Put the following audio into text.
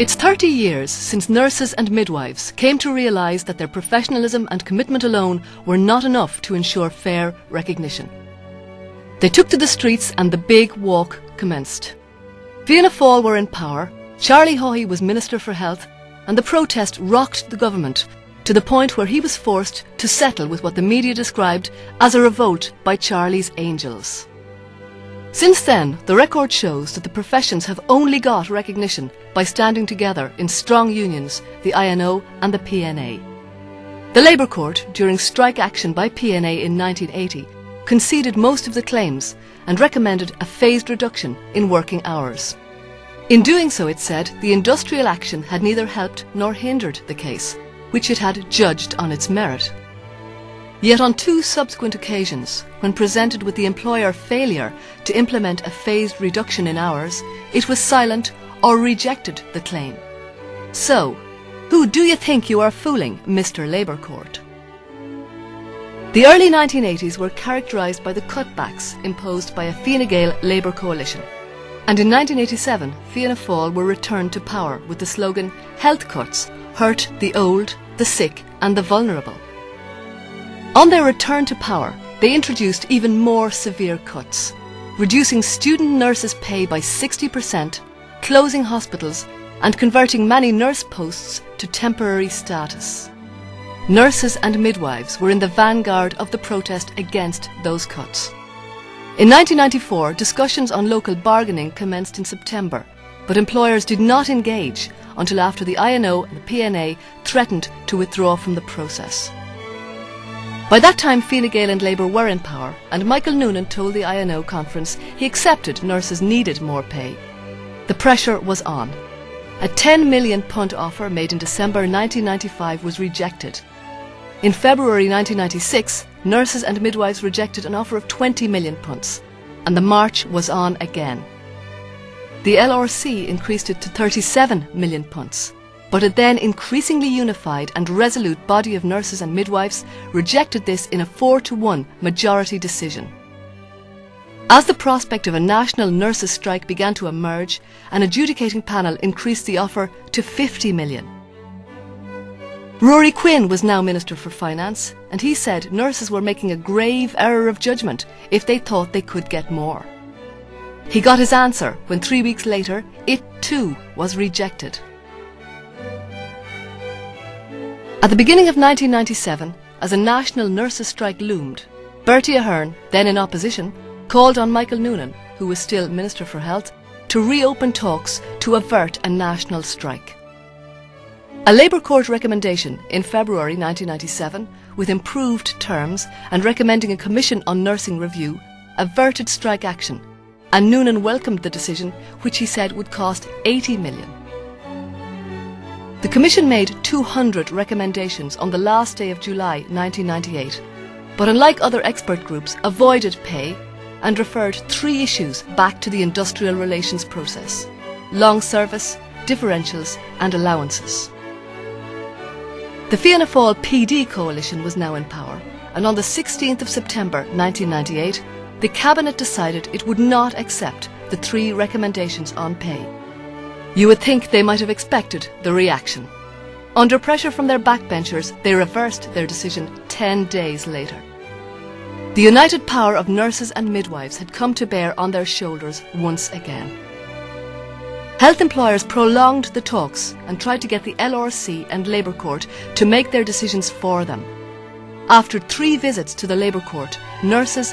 It's 30 years since nurses and midwives came to realise that their professionalism and commitment alone were not enough to ensure fair recognition. They took to the streets and the big walk commenced. Fianna Fáil were in power, Charlie Haughey was Minister for Health, and the protest rocked the government to the point where he was forced to settle with what the media described as a revolt by Charlie's Angels. Since then, the record shows that the professions have only got recognition by standing together in strong unions, the INO and the PNA. The Labour Court, during strike action by PNA in 1980, conceded most of the claims and recommended a phased reduction in working hours. In doing so, it said, the industrial action had neither helped nor hindered the case, which it had judged on its merit. Yet on two subsequent occasions, when presented with the employer failure to implement a phased reduction in hours, it was silent or rejected the claim. So, who do you think you are fooling, Mr. Labour Court? The early 1980s were characterised by the cutbacks imposed by a Fine Gael Labour coalition. And in 1987, Fianna Fáil were returned to power with the slogan, "Health cuts hurt the old, the sick and the vulnerable." On their return to power, they introduced even more severe cuts, reducing student nurses' pay by 60%, closing hospitals and converting many nurse posts to temporary status. Nurses and midwives were in the vanguard of the protest against those cuts. In 1994, discussions on local bargaining commenced in September, but employers did not engage until after the INO and the PNA threatened to withdraw from the process. By that time, Fine Gael and Labour were in power, and Michael Noonan told the INO conference he accepted nurses needed more pay. The pressure was on. A £10 million offer made in December 1995 was rejected. In February 1996, nurses and midwives rejected an offer of £20 million, and the march was on again. The LRC increased it to £37 million, but a then increasingly unified and resolute body of nurses and midwives rejected this in a 4-1 majority decision. As the prospect of a national nurses' strike began to emerge, an adjudicating panel increased the offer to £50 million. Rory Quinn was now Minister for Finance, and he said nurses were making a grave error of judgment if they thought they could get more. He got his answer when 3 weeks later it too was rejected. At the beginning of 1997, as a national nurses' strike loomed, Bertie Ahern, then in opposition, called on Michael Noonan, who was still Minister for Health, to reopen talks to avert a national strike. A Labour Court recommendation in February 1997, with improved terms and recommending a commission on nursing review, averted strike action, and Noonan welcomed the decision, which he said would cost £80 million. The Commission made 200 recommendations on the last day of July 1998, but unlike other expert groups, avoided pay and referred 3 issues back to the industrial relations process: long service, differentials and allowances. The Fianna Fáil PD coalition was now in power, and on the 16th of September 1998, the Cabinet decided it would not accept the 3 recommendations on pay. You would think they might have expected the reaction. Under pressure from their backbenchers, they reversed their decision 10 days later. The united power of nurses and midwives had come to bear on their shoulders once again. Health employers prolonged the talks and tried to get the LRC and Labour Court to make their decisions for them. After 3 visits to the Labour Court, nurses